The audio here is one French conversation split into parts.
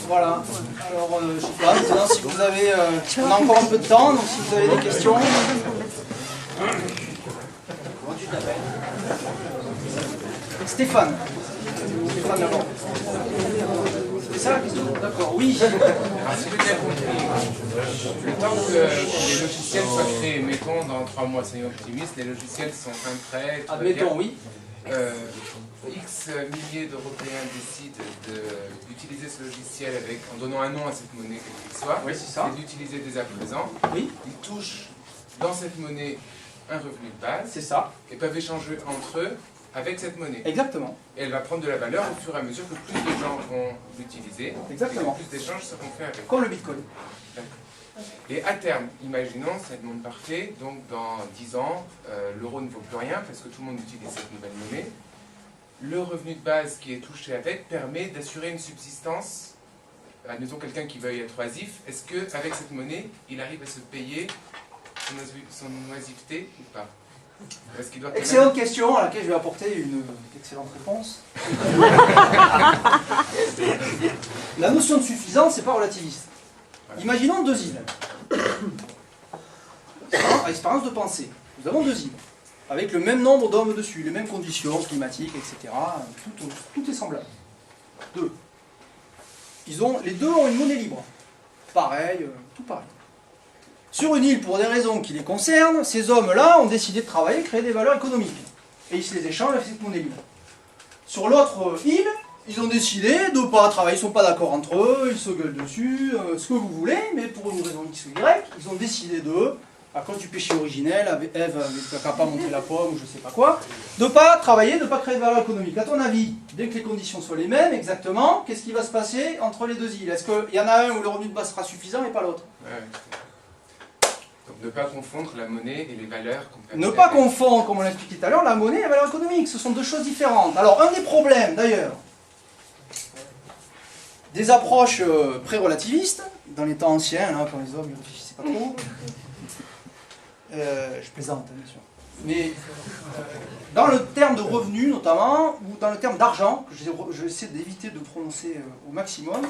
Voilà. Alors, je sais pas, maintenant, si vous avez... on a encore un peu de temps, donc si vous avez des questions... Comment tu t'appelles? Stéphane. Stéphane d'abord. C'est ça la question? D'accord, oui. Alors, si j'ai bien compris, le temps que les logiciels soient créés, mettons dans 3 mois, soyons optimistes, les logiciels sont fin prêts. Admettons, oui. X milliers d'Européens décident d'utiliser ce logiciel en donnant un nom à cette monnaie, quelle qu'il soit, oui, c'est ça. et d'utiliser dès à présent. Oui. Ils touchent dans cette monnaie un revenu de base. C'est ça. Et peuvent échanger entre eux avec cette monnaie. Exactement. Et elle va prendre de la valeur au fur et à mesure que plus de gens vont l'utiliser. Exactement. Et que plus d'échanges seront faits avec. Comme le Bitcoin. Et à terme, imaginons, c'est le monde parfait, donc dans 10 ans, l'euro ne vaut plus rien parce que tout le monde utilise cette nouvelle monnaie. Le revenu de base qui est touché avec permet d'assurer une subsistance. Admettons quelqu'un qui veuille être oisif, est-ce qu'avec cette monnaie, il arrive à se payer son oisiveté ou pas? Excellente question à laquelle je vais apporter une excellente réponse. La notion de suffisance, c'est pas relativiste. Imaginons 2 îles. À expérience de pensée. Nous avons 2 îles. Avec le même nombre d'hommes dessus, les mêmes conditions climatiques, etc. Tout est semblable. 2. Les 2 ont une monnaie libre. Pareil, tout pareil. Sur une île, pour des raisons qui les concernent, ces hommes-là ont décidé de travailler, créer des valeurs économiques. Et ils se les échangent avec cette monnaie libre. Sur l'autre île, ils ont décidé de ne pas travailler, ils ne sont pas d'accord entre eux, ils se gueulent dessus, ce que vous voulez, mais pour une raison X ou Y, ils ont décidé à cause du péché originel, Ève n'a pas montré la pomme ou je ne sais pas quoi, de ne pas travailler, de ne pas créer de valeur économique. À ton avis, dès que les conditions soient les mêmes, exactement, qu'est-ce qui va se passer entre les 2 îles? Est-ce qu'il y en a un où le revenu de base sera suffisant et pas l'autre? Donc ne pas confondre la monnaie et les valeurs. Ne pas confondre, comme on l'a expliqué tout à l'heure, la monnaie et la valeur économique. Ce sont 2 choses différentes. Alors, un des problèmes, d'ailleurs, des approches pré-relativistes, dans les temps anciens, là, quand les hommes ne réfléchissaient pas trop, je plaisante, bien sûr, mais dans le terme de revenu, notamment, ou dans le terme d'argent, que j'essaie d'éviter de prononcer au maximum,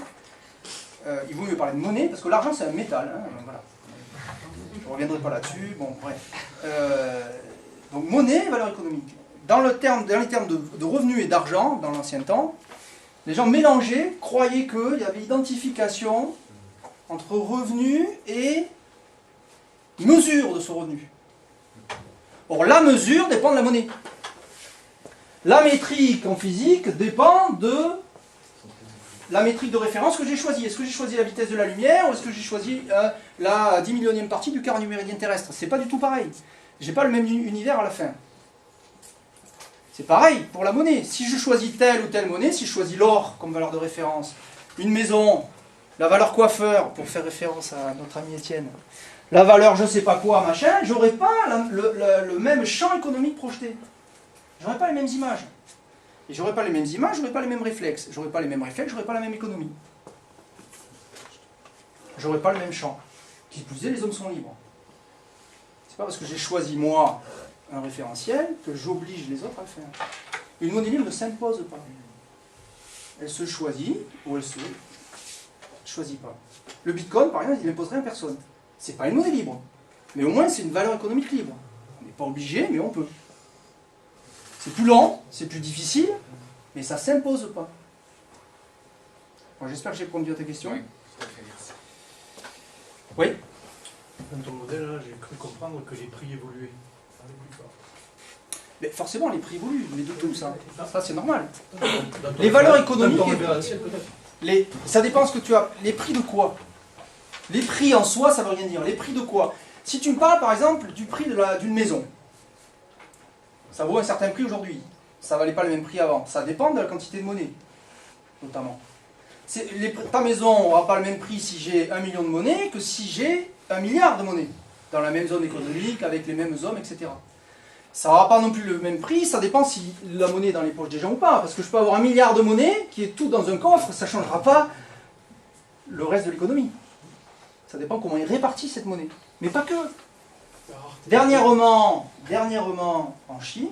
il vaut mieux parler de monnaie, parce que l'argent, c'est un métal. Hein, voilà. Je ne reviendrai pas là-dessus, bon, bref. Donc, monnaie et valeur économique. Dans les termes de revenus et d'argent, dans l'ancien temps, les gens mélangeaient, croyaient qu'il y avait identification entre revenu et mesure de ce revenu. Or, la mesure dépend de la monnaie. La métrique en physique dépend de la métrique de référence que j'ai choisie. Est-ce que j'ai choisi la vitesse de la lumière ou est-ce que j'ai choisi la 10 millionième partie du quart du méridien terrestre? C'est pas du tout pareil. J'ai pas le même univers à la fin. C'est pareil pour la monnaie. Si je choisis telle ou telle monnaie, si je choisis l'or comme valeur de référence, une maison, la valeur coiffeur, pour faire référence à notre ami Étienne, la valeur je sais pas quoi, machin, j'aurai pas le même champ économique projeté. J'aurai pas les mêmes images. Et j'aurai pas les mêmes images, j'aurai pas les mêmes réflexes. J'aurai pas les mêmes réflexes, j'aurai pas la même économie. J'aurai pas le même champ. Qui plus est, les hommes sont libres. C'est pas parce que j'ai choisi moi un référentiel que j'oblige les autres à le faire. Une monnaie libre ne s'impose pas. Elle se choisit ou elle se choisit pas. Le Bitcoin, par exemple, il n'imposerait à personne. C'est pas une monnaie libre. Mais au moins, c'est une valeur économique libre. On n'est pas obligé, mais on peut. C'est plus lent, c'est plus difficile, mais ça ne s'impose pas. Bon, j'espère que j'ai répondu à ta question. Oui, tout à fait, merci. Oui. Dans ton modèle, là, j'ai cru comprendre que les prix évoluaient. Mais forcément, les prix évoluent, mais de tout ça. Ça, c'est normal. Dans ton- Les valeurs économiques, dans ton référentiel, peut-être. ça dépend ce que tu as. Les prix de quoi? Les prix en soi, ça ne veut rien dire. Les prix de quoi? Si tu me parles, par exemple, du prix d'une maison, ça vaut un certain prix aujourd'hui. Ça ne valait pas le même prix avant. Ça dépend de la quantité de monnaie, notamment. Ta maison n'aura pas le même prix si j'ai 1 million de monnaie que si j'ai 1 milliard de monnaie, dans la même zone économique, avec les mêmes hommes, etc. Ça n'aura pas non plus le même prix, ça dépend si la monnaie est dans les poches des gens ou pas. Parce que je peux avoir 1 milliard de monnaie qui est tout dans un coffre, ça ne changera pas le reste de l'économie. Ça dépend comment est répartie cette monnaie. Mais pas que. Dernièrement, en Chine,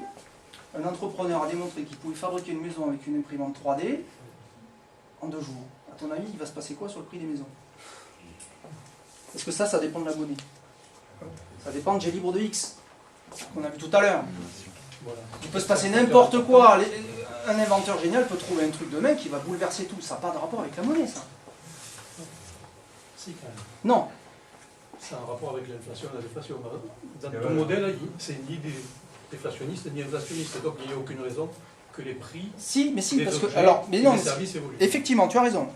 un entrepreneur a démontré qu'il pouvait fabriquer une maison avec une imprimante 3D en 2 jours. à ton avis, il va se passer quoi sur le prix des maisons? Parce que ça dépend de la monnaie. Ça dépend de G libre de X, qu'on a vu tout à l'heure. Voilà. Il peut se passer n'importe quoi. Un inventeur génial peut trouver un truc demain qui va bouleverser tout. Ça n'a pas de rapport avec la monnaie, ça. Si, quand même. Non. C'est un rapport avec l'inflation et la déflation. Dans ton modèle, c'est ni déflationniste ni inflationniste. Donc il n'y a aucune raison que les prix Si, mais si, des parce que... objets Alors, mais et non, des services évoluent. effectivement, tu as raison.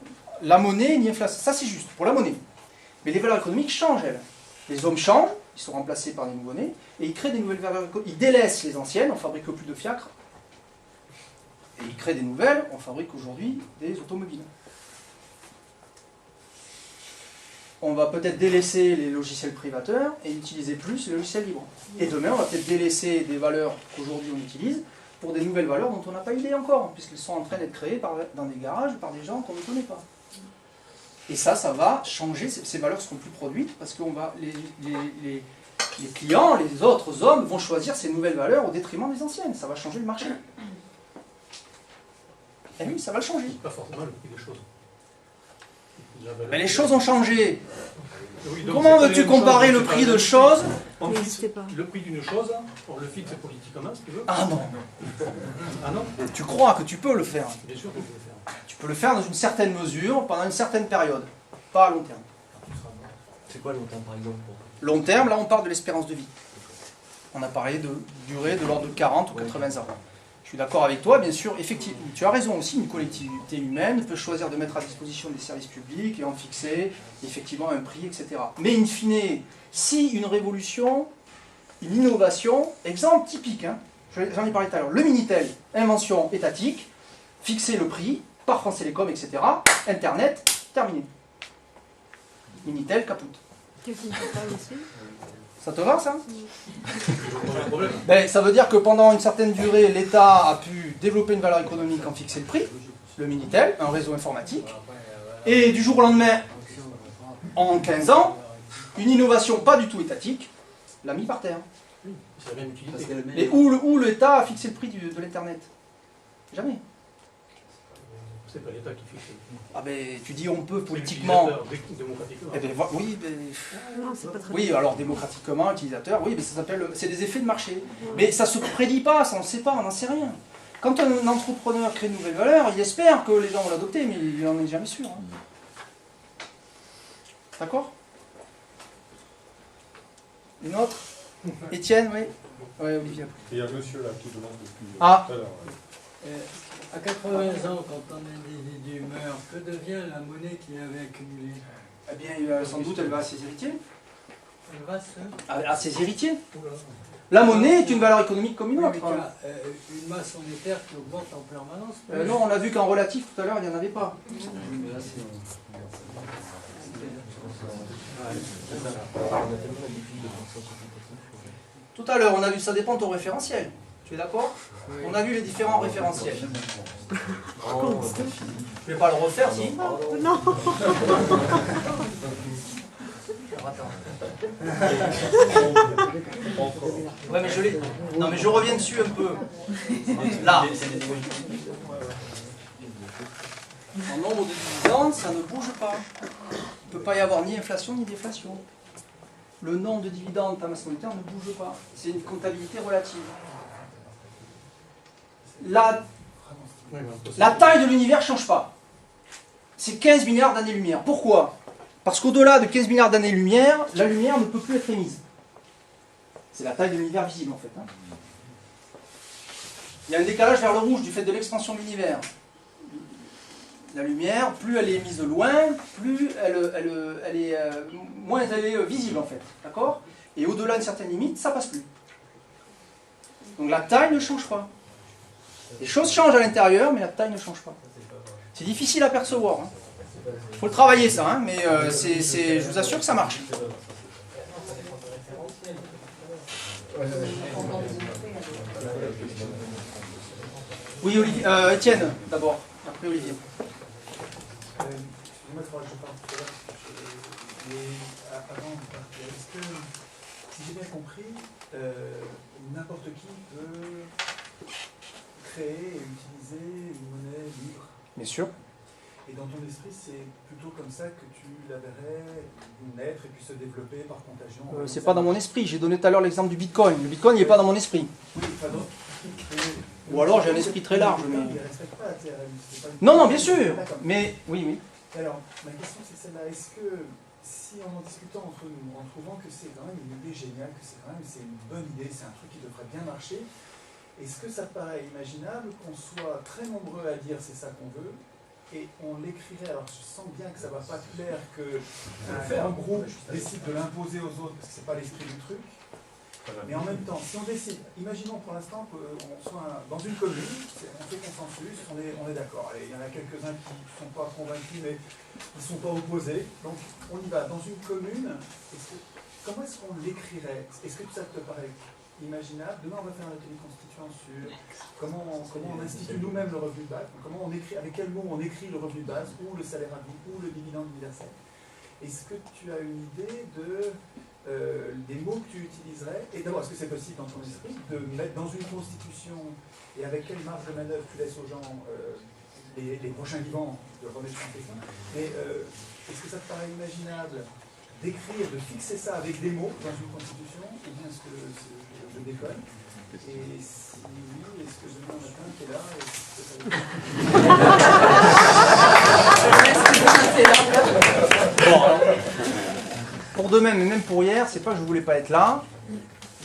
La monnaie ni inflation, ça c'est juste, pour la monnaie. Mais les valeurs économiques changent, elles. Les hommes changent, ils sont remplacés par des nouveaux-nés, et ils créent des nouvelles valeurs économiques. Ils délaissent les anciennes, on fabrique plus de fiacres, et ils créent des nouvelles, on fabrique aujourd'hui des automobiles. On va peut-être délaisser les logiciels privateurs et utiliser plus les logiciels libres. Et demain, on va peut-être délaisser des valeurs qu'aujourd'hui on utilise pour des nouvelles valeurs dont on n'a pas idée encore, puisqu'elles sont en train d'être créées dans des garages par des gens qu'on ne connaît pas. Et ça va changer, ces valeurs seront plus produites, parce que les clients, les autres hommes vont choisir ces nouvelles valeurs au détriment des anciennes. Ça va changer le marché. Et oui, ça va le changer. Pas forcément le prix des choses. Mais les choses ont changé. Oui, donc Comment c'est veux-tu pas la même comparer chose, le c'est pas prix la de même choses? chose. On N'hésitez fixe pas. le prix d'une chose, on le fixe politiquement, si tu veux. Ah non, Ah non? tu crois que tu peux le faire. Bien sûr que je vais le faire. Tu peux le faire dans une certaine mesure, pendant une certaine période. Pas à long terme. C'est quoi longtemps par exemple pour... Long terme, là on parle de l'espérance de vie. On a parlé de durée de l'ordre de 40 ou 80 ans. Je suis d'accord avec toi, bien sûr, effectivement. Tu as raison aussi, une collectivité humaine peut choisir de mettre à disposition des services publics et en fixer effectivement un prix, etc. Mais in fine, si une révolution, une innovation, exemple typique, hein, j'en ai parlé tout à l'heure, le Minitel, invention étatique, fixer le prix par France Télécom, etc. Internet, terminé. Minitel, capote. Qu'est-ce qu'on peut parler dessus? Ça te va, ça? Pas de problème. Ben, ça veut dire que pendant une certaine durée, l'État a pu développer une valeur économique en fixer le prix, le Minitel, un réseau informatique, et du jour au lendemain, en 15 ans, une innovation pas du tout étatique l'a mis par terre. C'est la même utilité. Parce qu'elle Et où l'État a fixé le prix de l'Internet? Jamais. C'est pas l'État qui fixe le prix. Ah ben, tu dis on peut C'est politiquement... l'utilisateur, démocratiquement. Eh ben, oui, ben, Non, c'est pas très oui, alors démocratiquement, utilisateur, oui, mais ça s'appelle, c'est des effets de marché. Mais ça se prédit pas, ça on ne sait pas, on n'en sait rien. Quand un entrepreneur crée une nouvelle valeur, il espère que les gens vont l'adopter, mais il n'en est jamais sûr. Hein. D'accord? Une autre? Étienne, oui? Oui, Olivier. Il y a un monsieur là qui demande depuis Ah. tout à l'heure. À 80 ans, quand un individu meurt, que devient la monnaie qu'il avait accumulée? Eh bien, sans doute, elle va à ses héritiers. Elle va se... À ses héritiers. Oula. La monnaie est une valeur économique comme une Oui, autre. mais tu as une masse monétaire qui augmente en permanence. Non, on a vu qu'en relatif, tout à l'heure, il n'y en avait pas. Tout à l'heure, on a vu, ça dépend de ton référentiel. Tu es d'accord? On a vu les différents référentiels. Je ne vais pas le refaire, si. Non. Ouais, mais je l'ai. Non, mais je reviens dessus un peu. Là. En nombre de dividendes, ça ne bouge pas. Il ne peut pas y avoir ni inflation ni déflation. Le nombre de dividendes ta masse monétaire ne bouge pas. C'est une comptabilité relative. La taille de l'univers ne change pas. C'est 15 milliards d'années-lumière. Pourquoi? Parce qu'au-delà de 15 milliards d'années-lumière, la lumière ne peut plus être émise. C'est la taille de l'univers visible en fait. Hein. Il y a un décalage vers le rouge du fait de l'expansion de l'univers. La lumière, plus elle est émise de loin, plus moins elle est visible en fait. D'accord? Et au-delà d'une certaine limite, ça passe plus. Donc la taille ne change pas. Les choses changent à l'intérieur, mais la taille ne change pas. C'est difficile à percevoir. Il faut le travailler ça, hein, mais je vous assure que ça marche. Oui, Olivier, Étienne, d'abord, après Olivier. Excusez-moi, je parle tout à l'heure. Mais avant de partir, est-ce que, si j'ai bien compris, n'importe qui peut créer et utiliser une monnaie libre? Bien sûr. Et dans ton esprit, c'est plutôt comme ça que tu la verrais naître et puis se développer par contagion. C'est pas dans mon esprit. J'ai donné tout à l'heure l'exemple du Bitcoin. Le Bitcoin, il n'est pas dans mon esprit. Oui, pardon. Ou alors j'ai un esprit très large. Mais... Il ne respecte pas la TRM. Non, non, bien sûr. Mais oui, oui. Alors, ma question c'est celle-là. Est-ce que, si en discutant entre nous, en trouvant que c'est quand même une idée géniale, que c'est une bonne idée, c'est un truc qui devrait bien marcher, est-ce que ça te paraît imaginable qu'on soit très nombreux à dire c'est ça qu'on veut, et on l'écrirait, alors je sens bien que ça ne va pas te plaire qu'un groupe décide de l'imposer aux autres, parce que ce n'est pas l'esprit du truc, mais en même temps, si on décide, imaginons pour l'instant qu'on soit dans une commune, on fait consensus, on est d'accord, il y en a quelques-uns qui ne sont pas convaincus, mais qui ne sont pas opposés, donc on y va. Dans une commune, comment est-ce qu'on l'écrirait? Est-ce que ça te paraît imaginable? Demain, on va faire un atelier constituant sur comment on institue nous-mêmes le revenu de base, comment on écrit, avec quel mot on écrit le revenu de base, ou le salaire à vie, ou le dividende universel. Est-ce que tu as une idée des mots que tu utiliserais? Et d'abord, est-ce que c'est possible dans ton esprit de mettre dans une constitution, et avec quelle marge de manœuvre tu laisses aux gens les prochains vivants de remettre en question? Mais est-ce que ça te paraît imaginable d'écrire, de fixer ça avec des mots dans une constitution, ou bien est-ce que je déconne? Et si oui, est-ce que demain matin tu es là Pour demain, mais même pour hier, c'est pas que je voulais pas être là.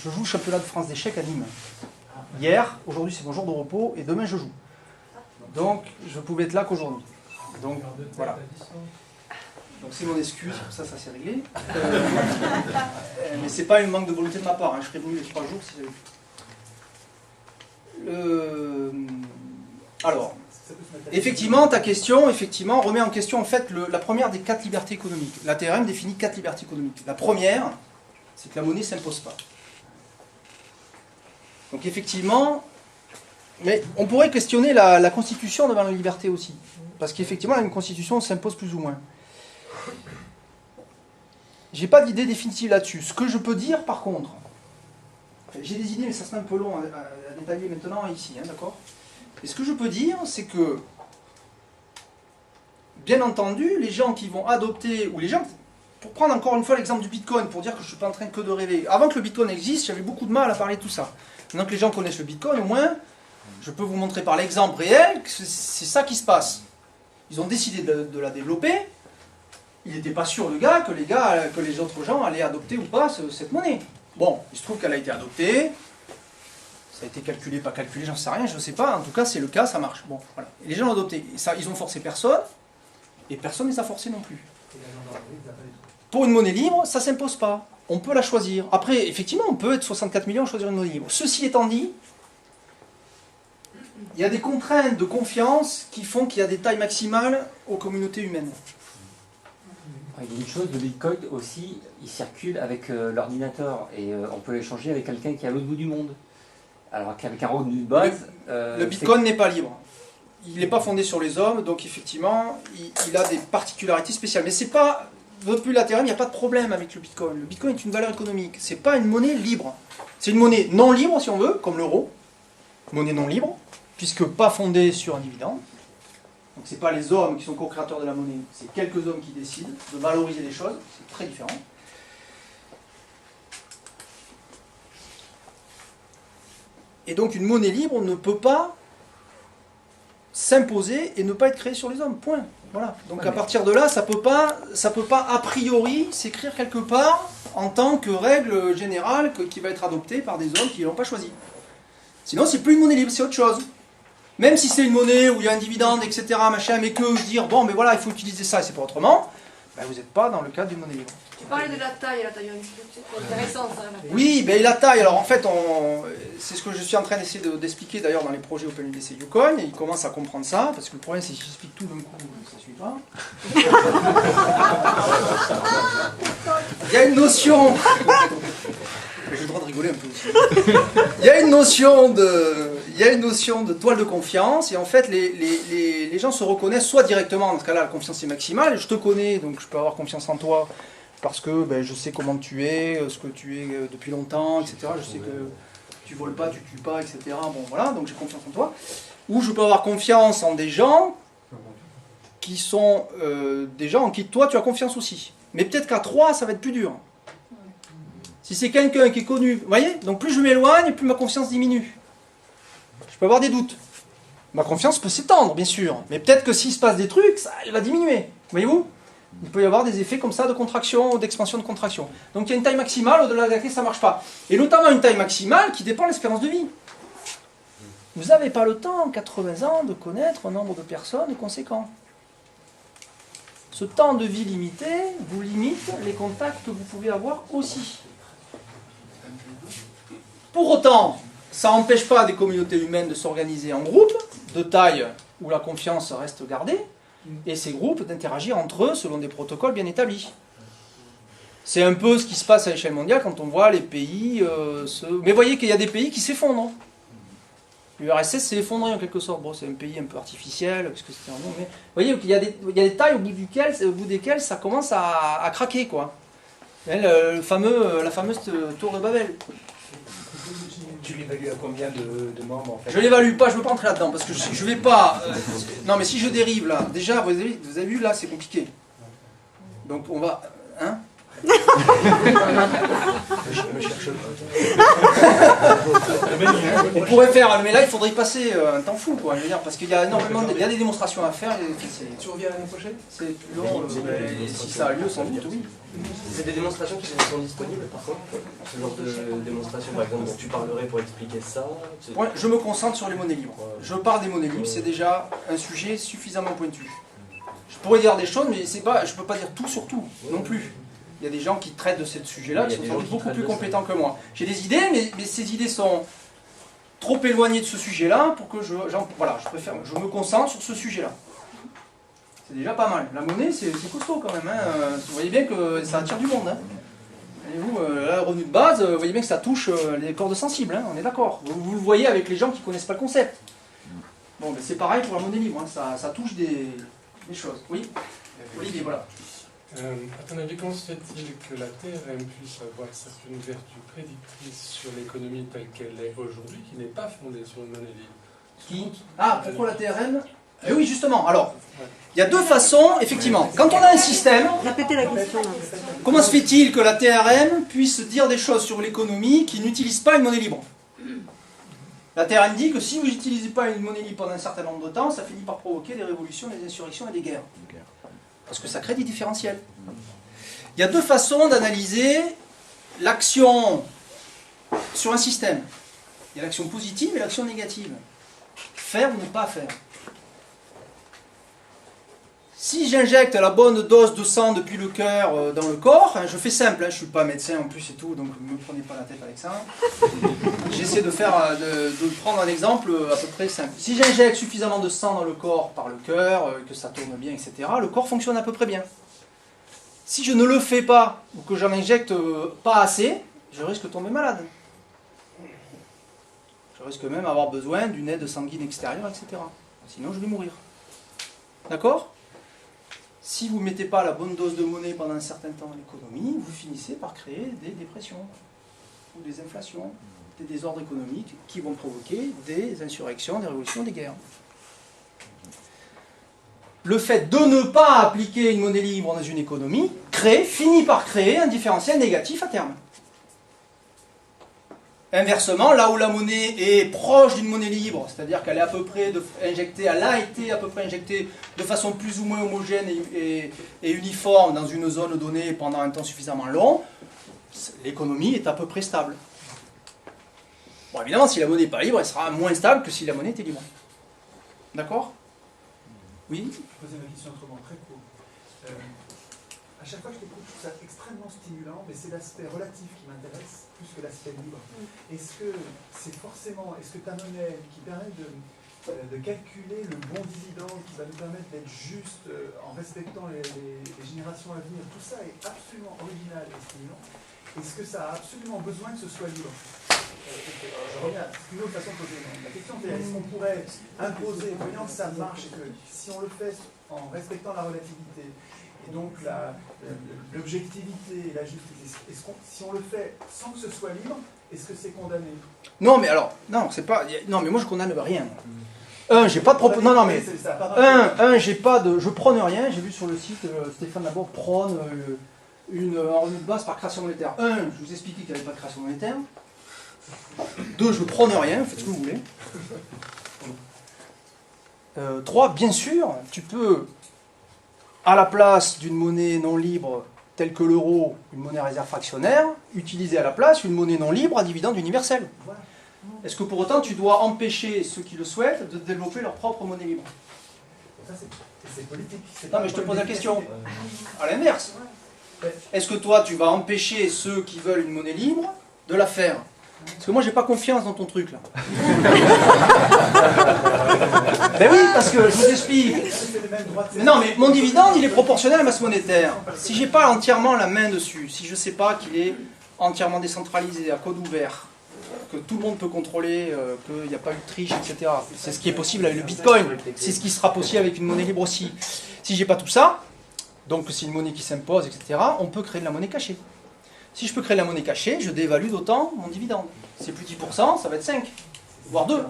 Je joue le championnat de France d'échecs à Nîmes. Hier, aujourd'hui c'est mon jour de repos, et demain je joue. Donc je pouvais être là qu'aujourd'hui. Donc voilà. Donc c'est mon excuse, ça c'est réglé. Mais c'est pas un manque de volonté de ma part, hein. Je serais venu les 3 jours si j'avais pu. Alors, effectivement, ta question remet en question en fait la première des 4 libertés économiques. La TRM définit 4 libertés économiques. La première, c'est que la monnaie ne s'impose pas. Donc effectivement, mais on pourrait questionner la Constitution devant la liberté aussi. Parce qu'effectivement, une Constitution s'impose plus ou moins. J'ai pas d'idée définitive là-dessus. Ce que je peux dire, par contre, j'ai des idées, mais ça serait un peu long à détailler maintenant ici, hein, d'accord? Et ce que je peux dire, c'est que, bien entendu, les gens qui vont adopter, ou les gens, pour prendre encore une fois l'exemple du Bitcoin, pour dire que je ne suis pas en train que de rêver, avant que le Bitcoin existe, j'avais beaucoup de mal à parler de tout ça. Maintenant que les gens connaissent le Bitcoin, au moins, je peux vous montrer par l'exemple réel que c'est ça qui se passe. Ils ont décidé de la développer. Il n'était pas sûr, le gars, que les autres gens allaient adopter ou pas cette monnaie. Bon, il se trouve qu'elle a été adoptée. Ça a été calculé, pas calculé, j'en sais rien, je ne sais pas. En tout cas, c'est le cas, ça marche. Bon, voilà. Et les gens l'ont adopté. Et ça, ils ont forcé personne. Et personne ne les a forcés non plus. Pour une monnaie libre, ça ne s'impose pas. On peut la choisir. Après, effectivement, on peut être 64 millions à choisir une monnaie libre. Ceci étant dit, il y a des contraintes de confiance qui font qu'il y a des tailles maximales aux communautés humaines. Il y a une chose, le Bitcoin aussi, il circule avec l'ordinateur et on peut l'échanger avec quelqu'un qui est à l'autre bout du monde. Alors qu'avec un revenu de base... le Bitcoin n'est pas libre. Il n'est pas fondé sur les hommes, donc effectivement, il a des particularités spéciales. Mais c'est pas... Depuis la TRM, il n'y a pas de problème avec le Bitcoin. Le Bitcoin est une valeur économique. C'est pas une monnaie libre. C'est une monnaie non libre, si on veut, comme l'euro. Monnaie non libre, puisque pas fondée sur un dividende. Donc c'est pas les hommes qui sont co-créateurs de la monnaie, c'est quelques hommes qui décident de valoriser les choses, c'est très différent. Et donc une monnaie libre ne peut pas s'imposer et ne pas être créée sur les hommes, point. Voilà. Donc à partir de là, ça peut pas a priori s'écrire quelque part en tant que règle générale qui va être adoptée par des hommes qui ne l'ont pas choisi. Sinon c'est plus une monnaie libre, c'est autre chose. Même si c'est une monnaie où il y a un dividende, etc., machin, mais que dire, bon, mais voilà, il faut utiliser ça et c'est pas autrement, ben vous n'êtes pas dans le cadre d'une monnaie libre. Tu parlais de la taille, c'est intéressant ça. La taille. Oui, ben la taille, alors en fait, c'est ce que je suis en train d'essayer d'expliquer d'ailleurs dans les projets OpenUDC Yukon, et ils commencent à comprendre ça, parce que le problème c'est que si j'explique tout d'un coup, ça ne suit pas. Il y a une notion... J'ai le droit de rigoler un peu aussi. Il y a une notion de toile de confiance, et en fait les gens se reconnaissent soit directement, dans ce cas-là la confiance est maximale, je te connais donc je peux avoir confiance en toi parce que ben, je sais comment tu es, ce que tu es depuis longtemps, etc. Je sais que tu voles pas, tu tues pas, etc. Bon voilà, donc j'ai confiance en toi. Ou je peux avoir confiance en des gens qui sont des gens en qui toi tu as confiance aussi. Mais peut-être qu'à 3, ça va être plus dur. Si c'est quelqu'un qui est connu, vous voyez, donc plus je m'éloigne, plus ma confiance diminue. Je peux avoir des doutes. Ma confiance peut s'étendre, bien sûr, mais peut-être que s'il se passe des trucs, ça, elle va diminuer. Voyez-vous? Il peut y avoir des effets comme ça de contraction ou d'expansion de contraction. Donc il y a une taille maximale au-delà de laquelle ça ne marche pas. Et notamment une taille maximale qui dépend de l'espérance de vie. Vous n'avez pas le temps, en 80 ans, de connaître un nombre de personnes conséquent. Ce temps de vie limité vous limite les contacts que vous pouvez avoir aussi. Pour autant, ça n'empêche pas des communautés humaines de s'organiser en groupes, de taille où la confiance reste gardée, et ces groupes d'interagir entre eux selon des protocoles bien établis. C'est un peu ce qui se passe à l'échelle mondiale quand on voit les pays Mais vous voyez qu'il y a des pays qui s'effondrent. L'URSS s'est effondré en quelque sorte. Bon, c'est un pays un peu artificiel, parce que c'était un nom, mais vous voyez qu'il y a des tailles au bout desquelles ça commence à craquer, quoi. La fameuse tour de Babel. Tu l'évalues à combien de membres en fait? Je l'évalue pas, je ne veux pas entrer là-dedans, parce que je ne vais pas... non, mais si je dérive là, déjà, vous avez vu là, c'est compliqué. Donc on va... Hein? Je me cherche On pourrait faire, mais là il faudrait y passer un temps fou, quoi, je veux dire, parce qu'il y a énormément il y a des démonstrations à faire. Tu reviens l'année prochaine? C'est long, si ça a lieu, sans doute, oui. C'est des démonstrations qui sont disponibles par contre? Ce genre de démonstration par exemple dont tu parlerais pour expliquer ça? Ouais, je me concentre sur les monnaies libres. Je parle des monnaies libres, c'est déjà un sujet suffisamment pointu. Je pourrais dire des choses, mais c'est pas, je ne peux pas dire tout sur tout, non plus. Il y a des gens qui traitent de ce sujet-là, qui sont sans doute beaucoup plus compétents que moi. J'ai des idées, mais ces idées sont trop éloignées de ce sujet-là pour que je me concentre sur ce sujet-là. C'est déjà pas mal. La monnaie, c'est costaud quand même. Hein. Vous voyez bien que ça attire du monde. Hein. Voyez-vous, là, le revenu de base, vous voyez bien que ça touche les cordes sensibles, hein, on est d'accord. Vous le voyez avec les gens qui ne connaissent pas le concept. Bon, mais c'est pareil pour la monnaie libre, hein, ça touche des choses. Oui, Olivier, voilà. À ton avis, comment se fait-il que la TRM puisse avoir certaines vertus prédictrices sur l'économie telle qu'elle est aujourd'hui, qui n'est pas fondée sur une monnaie libre? Ah, pourquoi la TRM? Oui, justement. Alors, il y a deux façons, effectivement. Quand on a un système, Répétez la question. comment se fait-il que la TRM puisse dire des choses sur l'économie qui n'utilisent pas une monnaie libre? La TRM dit que si vous n'utilisez pas une monnaie libre pendant un certain nombre de temps, ça finit par provoquer des révolutions, des insurrections et des guerres. Parce que ça crée des différentiels. Il y a deux façons d'analyser l'action sur un système. Il y a l'action positive et l'action négative. Faire ou ne pas faire. Si j'injecte la bonne dose de sang depuis le cœur dans le corps, hein, je fais simple, hein, je ne suis pas médecin en plus et tout, donc ne me prenez pas la tête avec ça. J'essaie de prendre un exemple à peu près simple. Si j'injecte suffisamment de sang dans le corps par le cœur, que ça tourne bien, etc., le corps fonctionne à peu près bien. Si je ne le fais pas, ou que j'en injecte pas assez, je risque de tomber malade. Je risque même d'avoir besoin d'une aide sanguine extérieure, etc. Sinon je vais mourir. D'accord ? Si vous ne mettez pas la bonne dose de monnaie pendant un certain temps dans l'économie, vous finissez par créer des dépressions, ou des inflations, des désordres économiques qui vont provoquer des insurrections, des révolutions, des guerres. Le fait de ne pas appliquer une monnaie libre dans une économie finit par créer un différentiel négatif à terme. Inversement, là où la monnaie est proche d'une monnaie libre, c'est-à-dire qu'elle est à peu près injectée, elle a été à peu près injectée de façon plus ou moins homogène et uniforme dans une zone donnée pendant un temps suffisamment long, l'économie est à peu près stable. Bon, évidemment, si la monnaie n'est pas libre, elle sera moins stable que si la monnaie était libre. D'accord? Oui? Je vais poser ma question autrement, très court. À chaque fois que je t'écoute, je trouve ça extrêmement stimulant, mais c'est l'aspect relatif qui m'intéresse, plus que l'aspect libre. Est-ce que ta monnaie qui permet de calculer le bon dividende, qui va nous permettre d'être juste en respectant les générations à venir, tout ça est absolument original et stimulant. Est-ce que ça a absolument besoin que ce soit libre? Je reviens, c'est une autre façon de poser la question, c'est est-ce qu'on pourrait imposer, voyant que ça marche, et que si on le fait en respectant la relativité, et donc l'objectivité et la justice, si on le fait sans que ce soit libre, est-ce que c'est condamné? Non, mais alors, non, c'est pas. Non, mais moi je condamne rien. J'ai pas de propos. Non, non, mais Ça a pas j'ai pas de. Je prône rien. J'ai vu sur le site Stéphane Laborde prône un revenu de base par création monétaire. Je vous expliquais qu'il n'y avait pas de création monétaire. 2, je prône rien. Faites ce que vous voulez. 3, bien sûr, tu peux, à la place d'une monnaie non libre telle que l'euro, une monnaie à réserve fractionnaire, utiliser à la place une monnaie non libre à dividende universel. Est-ce que pour autant tu dois empêcher ceux qui le souhaitent de développer leur propre monnaie libre? Ça, c'est politique. Non, mais je te pose la question. À l'inverse. Est-ce que toi, tu vas empêcher ceux qui veulent une monnaie libre de la faire? Parce que moi, j'ai pas confiance dans ton truc, là. Ben oui, parce que je vous explique. Mais non, mais mon dividende, il est proportionnel à la masse monétaire. Si j'ai pas entièrement la main dessus, si je sais pas qu'il est entièrement décentralisé, à code ouvert, que tout le monde peut contrôler, qu'il n'y a pas eu de triche, etc. C'est ce qui est possible avec le Bitcoin. C'est ce qui sera possible avec une monnaie libre aussi. Si j'ai pas tout ça, donc c'est une monnaie qui s'impose, etc., on peut créer de la monnaie cachée. Si je peux créer de la monnaie cachée, je dévalue d'autant mon dividende. C'est plus 10%, ça va être 5, voire 2.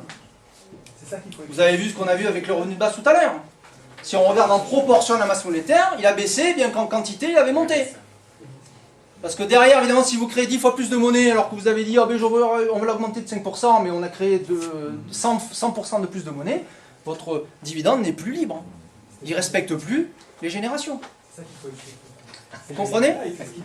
Vous avez vu ce qu'on a vu avec le revenu de base tout à l'heure. Si on regarde en proportion de la masse monétaire, il a baissé, bien qu'en quantité, il avait monté. Parce que derrière, évidemment, si vous créez 10 fois plus de monnaie, alors que vous avez dit, oh, ben, on va l'augmenter de 5%, mais on a créé 100% de plus de monnaie, votre dividende n'est plus libre. Il ne respecte plus les générations. C'est ça qu'il faut écrire. Vous comprenez? C'est ce qui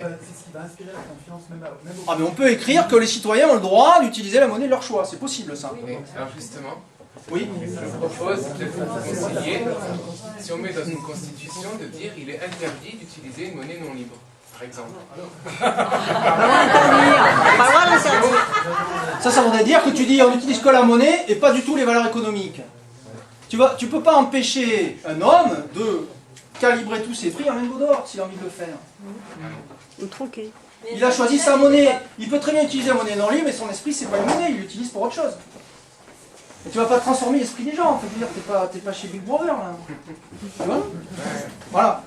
va inspirer la confiance même au... Ah, mais on peut écrire que les citoyens ont le droit d'utiliser la monnaie de leur choix. C'est possible, ça. Oui, alors justement, Oui. je propose de conseiller, si on met dans une constitution, de dire il est interdit d'utiliser une monnaie non libre, par exemple. Ça voudrait dire que tu dis on n'utilise que la monnaie et pas du tout les valeurs économiques. Tu peux pas empêcher un homme de calibrer tous ses prix en lingots d'or s'il a envie de le faire. Ou troquer. Il a choisi sa monnaie. Il peut très bien utiliser la monnaie non libre, mais son esprit c'est pas une monnaie, il l'utilise pour autre chose. Et tu vas pas transformer l'esprit des gens. Je veux dire, t'es pas chez Big Brother là. Tu vois? Voilà.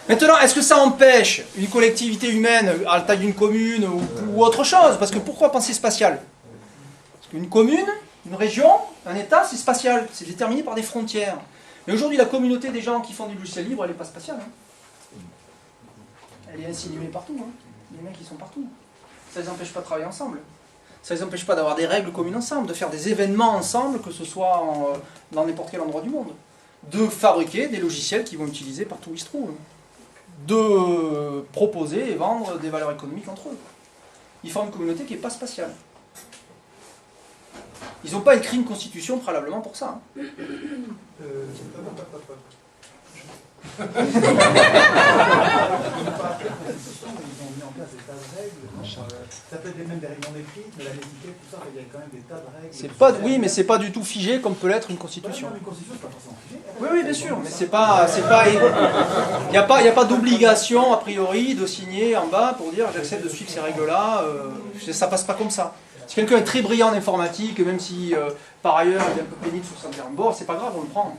Maintenant, est-ce que ça empêche une collectivité humaine à la taille d'une commune ou autre chose? Parce que pourquoi penser spatial? Parce qu'une commune, une région, un État, c'est spatial. C'est déterminé par des frontières. Mais aujourd'hui, la communauté des gens qui font du logiciel libre, elle n'est pas spatiale. Hein. Elle est insinuée partout. Hein. Les mecs, ils sont partout. Ça ne les empêche pas de travailler ensemble. Ça ne les empêche pas d'avoir des règles communes ensemble, de faire des événements ensemble, que ce soit dans n'importe quel endroit du monde. De fabriquer des logiciels qu'ils vont utiliser partout où ils se trouvent. De proposer et vendre des valeurs économiques entre eux. Ils forment une communauté qui n'est pas spatiale. Ils n'ont pas écrit une constitution préalablement pour ça. Hein. Ils ont mis en place des tas de règles. Ça peut être même des règles non écrites, mais la l'étiquette, tout ça, il y a quand même des tas de règles. Oui, mais c'est pas du tout figé comme peut l'être une constitution. Une constitution, c'est pas forcément figé. Oui, bien sûr, mais il n'y a pas d'obligation a priori de signer en bas pour dire j'accepte de suivre ces règles-là. Ça passe pas comme ça. Si quelqu'un est très brillant en informatique, même si par ailleurs il est un peu pénible sur certains bords, c'est pas grave, on le prend.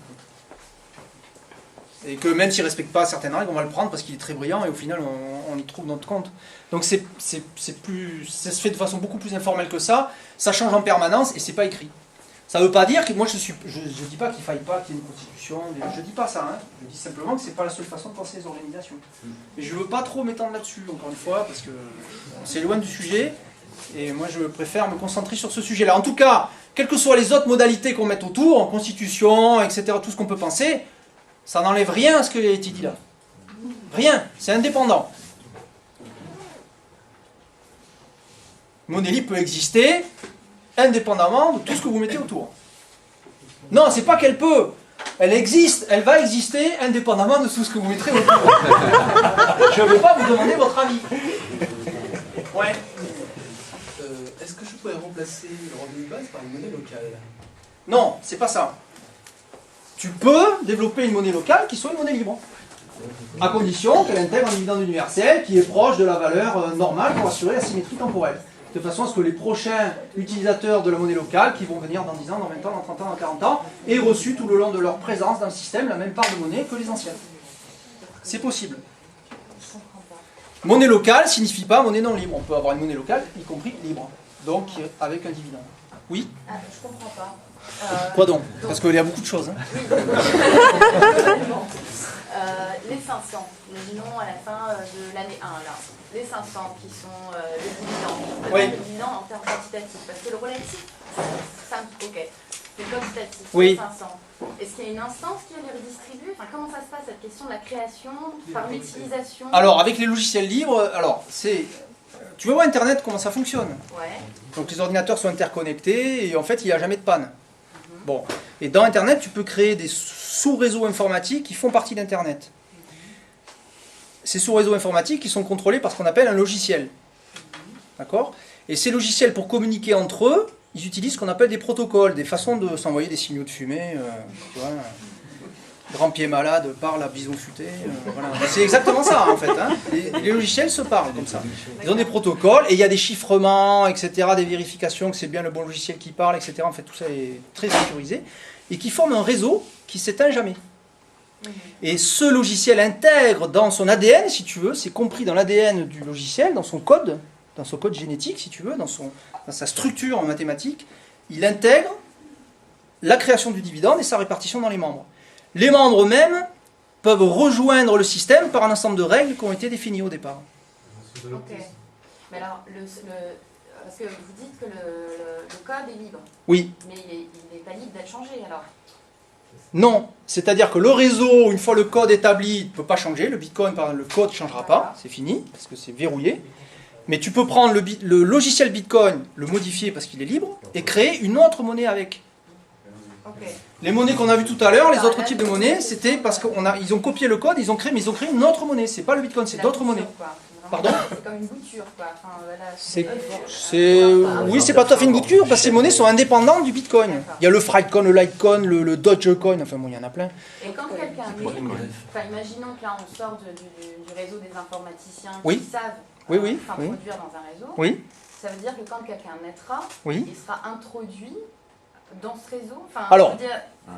Et que même s'il ne respecte pas certaines règles, on va le prendre parce qu'il est très brillant et au final on y trouve notre compte. Donc ça se fait de façon beaucoup plus informelle que ça, ça change en permanence et c'est pas écrit. Ça ne veut pas dire que moi je dis pas qu'il ne faille pas qu'il y ait une constitution, je dis pas ça, hein. Je dis simplement que c'est pas la seule façon de penser les organisations. Mais je veux pas trop m'étendre là-dessus, encore une fois, parce que on s'éloigne du sujet. Et moi, je préfère me concentrer sur ce sujet-là. En tout cas, quelles que soient les autres modalités qu'on mette autour, en constitution, etc., tout ce qu'on peut penser, ça n'enlève rien à ce qui a été dit là. Rien, c'est indépendant. Monnaie libre peut exister indépendamment de tout ce que vous mettez autour. Non, c'est pas qu'elle peut. Elle existe, elle va exister indépendamment de tout ce que vous mettrez autour. Je ne vais pas vous demander votre avis. Ouais. Est-ce que je pourrais remplacer le revenu de base par une monnaie locale? Non, c'est pas ça. Tu peux développer une monnaie locale qui soit une monnaie libre. À condition qu'elle intègre un dividende universel qui est proche de la valeur normale pour assurer la symétrie temporelle. De façon à ce que les prochains utilisateurs de la monnaie locale, qui vont venir dans 10 ans, dans 20 ans, dans 30 ans, dans 40 ans, aient reçu tout le long de leur présence dans le système la même part de monnaie que les anciennes. C'est possible. Monnaie locale signifie pas monnaie non libre. On peut avoir une monnaie locale, y compris libre. Donc avec un dividende. Oui? Je comprends pas. Quoi donc? Parce qu'il y a beaucoup de choses. Hein. Les 500, imaginons à la fin de l'année 1, là. Les 500 qui sont les dividendes. Oui. Les dividendes en termes quantitatifs. Parce que le relatif, ça, ok. C'est quantitatif, Oui. les 500. Est-ce qu'il y a une instance qui va les redistribuer? Enfin, comment ça se passe, cette question de la création par l'utilisation? Alors, avec les logiciels libres, alors, c'est... Tu veux voir Internet, comment ça fonctionne? Ouais. Donc les ordinateurs sont interconnectés et en fait, il n'y a jamais de panne. Bon. Et dans Internet, tu peux créer des sous-réseaux informatiques qui font partie d'Internet. Ces sous-réseaux informatiques, ils sont contrôlés par ce qu'on appelle un logiciel. D'accord? Et ces logiciels, pour communiquer entre eux, ils utilisent ce qu'on appelle des protocoles, des façons de s'envoyer des signaux de fumée. Tu vois, grand pied malade parle à bison futé. Voilà. C'est exactement ça, en fait. Hein. Les logiciels se parlent comme ça. Ils ont des protocoles et il y a des chiffrements, etc., des vérifications que c'est bien le bon logiciel qui parle, etc. En fait, tout ça est très sécurisé. Et qui forment un réseau qui s'éteint jamais. Et ce logiciel intègre dans son ADN, si tu veux, c'est compris dans l'ADN du logiciel, dans son code génétique, si tu veux, dans sa structure en mathématiques, il intègre la création du dividende et sa répartition dans les membres. Les membres eux-mêmes peuvent rejoindre le système par un ensemble de règles qui ont été définies au départ. Ok. Mais alors, parce que vous dites que le code est libre. Oui. Mais il n'est pas libre d'être changé, alors. Non, c'est-à-dire que le réseau, une fois le code établi, ne peut pas changer. Le Bitcoin, par exemple, le code ne changera pas, c'est fini, parce que c'est verrouillé. Mais tu peux prendre le logiciel Bitcoin, le modifier parce qu'il est libre, et créer une autre monnaie avec. Okay. Les monnaies qu'on a vues tout à l'heure, les autres types de monnaies, c'était parce qu'ils ont copié le code, mais ils ont créé une autre monnaie. C'est pas le Bitcoin, c'est d'autres monnaies. Pardon? C'est comme une bouture, quoi. Enfin, oui, c'est pas tout à fait une bouture, parce que ces monnaies sont indépendantes du Bitcoin. Il y a le Frycoin, le Litecoin, le Dogecoin, enfin bon, il y en a plein. Et quand quelqu'un imaginons que là on sort du réseau des informaticiens oui. qui savent produire dans un réseau, oui. Ça veut dire que quand quelqu'un naîtra, oui. il sera introduit dans ce réseau. Enfin, alors,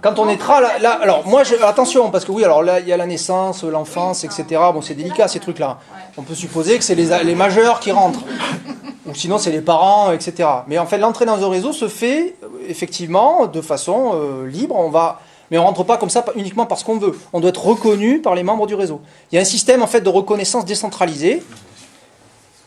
quand on naîtra, là, alors moi, attention, parce que oui, alors là, il y a la naissance, l'enfance, etc. Bon, c'est délicat ces trucs-là. Ouais. On peut supposer que c'est les majeurs qui rentrent, ou sinon c'est les parents, etc. Mais en fait, l'entrée dans un réseau se fait effectivement de façon libre. Mais on ne rentre pas comme ça uniquement parce qu'on veut. On doit être reconnu par les membres du réseau. Il y a un système en fait de reconnaissance décentralisé.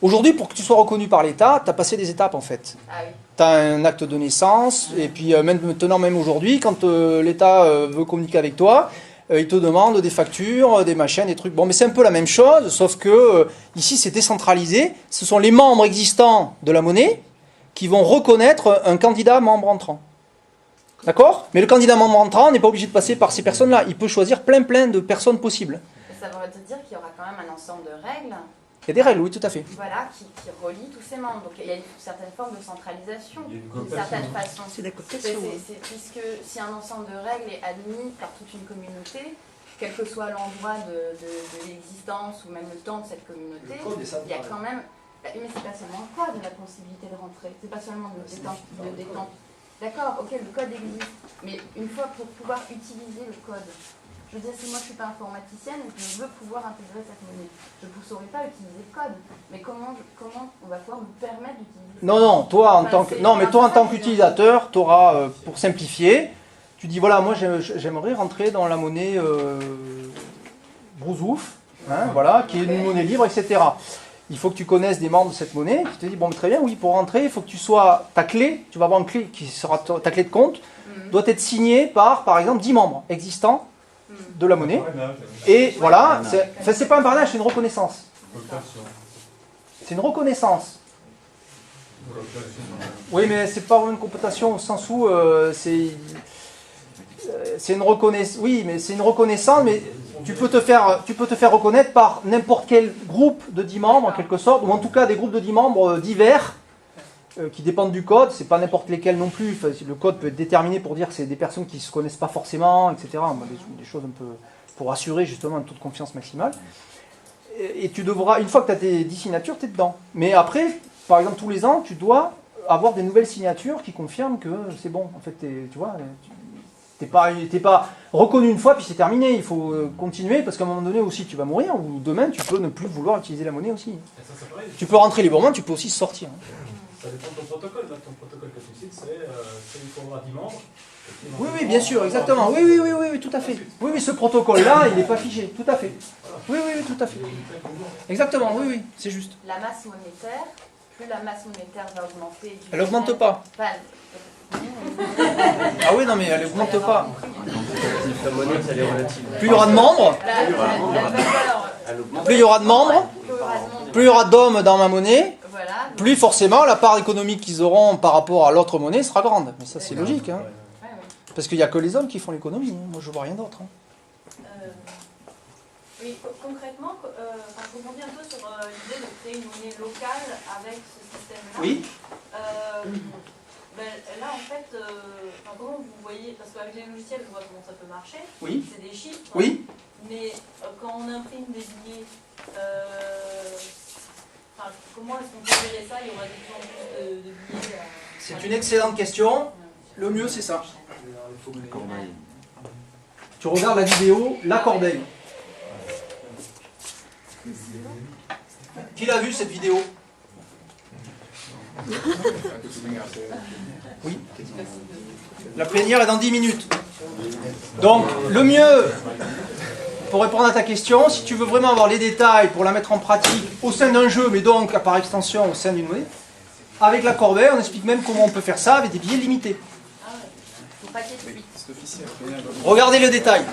Aujourd'hui, pour que tu sois reconnu par l'État, tu as passé des étapes en fait. Ah oui. Tu as un acte de naissance, et puis même aujourd'hui, quand l'État veut communiquer avec toi, il te demande des factures, des machins, des trucs. Bon, mais c'est un peu la même chose, sauf que ici c'est décentralisé. Ce sont les membres existants de la monnaie qui vont reconnaître un candidat membre entrant. D'accord? Mais le candidat membre entrant n'est pas obligé de passer par ces personnes-là. Il peut choisir plein de personnes possibles. Ça veut dire qu'il y aura quand même un ensemble de règles. Il y a des règles, oui, tout à fait. Voilà, qui relient tous ces membres. Donc il y a une certaine forme de centralisation, d'une certaine façon. C'est la cooptation. Puisque si un ensemble de règles est admis par toute une communauté, quel que soit l'endroit de l'existence ou même le temps de cette communauté, il y a quand même... Mais c'est pas seulement le code, la possibilité de rentrer. C'est pas seulement de détente. D'accord, ok, le code existe. Mais une fois pour pouvoir utiliser le code, je veux dire, si moi je ne suis pas informaticienne et que je veux pouvoir intégrer cette monnaie, je ne saurais pas utiliser le code. Mais comment on va pouvoir me permettre d'utiliser Non, toi en tant qu'utilisateur, tu auras, pour simplifier, tu dis voilà, moi j'aimerais rentrer dans la monnaie Brousouf, hein, voilà, qui est une monnaie libre, etc. Il faut que tu connaisses des membres de cette monnaie qui te disent bon, très bien, oui, pour rentrer, il faut que tu sois ta clé, tu vas avoir une clé qui sera ta clé de compte, doit être signée par exemple, 10 membres existants de la monnaie. Et voilà, c'est pas un parrainage, c'est une reconnaissance. C'est une reconnaissance. Oui, mais c'est pas une cooptation au sens où c'est une reconnaissance. Oui, mais c'est une reconnaissance, mais tu peux te faire reconnaître par n'importe quel groupe de 10 membres en quelque sorte, ou en tout cas des groupes de 10 membres divers qui dépendent du code. C'est pas n'importe lesquels non plus. Enfin, le code peut être déterminé pour dire que c'est des personnes qui se connaissent pas forcément, etc. Des choses un peu pour assurer justement une toute confiance maximale. Et tu devras, une fois que tu as tes 10 signatures, tu es dedans. Mais après, par exemple, tous les ans, tu dois avoir des nouvelles signatures qui confirment que c'est bon. En fait, tu vois, t'es pas reconnu une fois puis c'est terminé. Il faut continuer parce qu'à un moment donné aussi tu vas mourir ou demain tu peux ne plus vouloir utiliser la monnaie aussi. Tu peux rentrer librement, tu peux aussi sortir. Ça dépend de ton protocole. Là, ton protocole que tu cites, c'est il faut avoir 10 membres. Oui, oui, bien sûr, exactement. Oui, oui, oui, oui, oui, tout à fait. Oui, oui, ce protocole-là, il n'est pas figé, tout à fait. Oui, oui, oui, tout à fait. Exactement, oui, oui, c'est juste. La masse monétaire, plus la masse monétaire va augmenter. Elle n'augmente pas. Enfin, Ah oui, non, mais elle n'augmente pas. La monnaie, ça est relative. Plus il y aura de membres, plus il y aura de membres, plus il y aura d'hommes dans ma monnaie, plus forcément la part économique qu'ils auront par rapport à l'autre monnaie sera grande. Mais ça, c'est logique. Hein. Parce qu'il n'y a que les hommes qui font l'économie. Hein. Moi, je ne vois rien d'autre. Hein. Oui, concrètement, je rebondis un peu sur l'idée de créer une monnaie locale avec ce système-là. Oui. Là, en fait, comment vous voyez, parce qu'avec les logiciels, je vois comment ça peut marcher. Oui. C'est des chiffres. Oui. Mais quand on imprime des billets, comment est-ce qu'on peut gérer ça? Il y aura de plus en plus de billets. C'est une excellente question. Le mieux, c'est ça. Tu regardes la vidéo, la corbeille. Qui l'a vu cette vidéo? Oui. La plénière est dans 10 minutes. Donc, le mieux, pour répondre à ta question, si tu veux vraiment avoir les détails pour la mettre en pratique au sein d'un jeu, mais donc par extension au sein d'une monnaie, avec la corbeille, on explique même comment on peut faire ça avec des billets limités. Regardez le détail.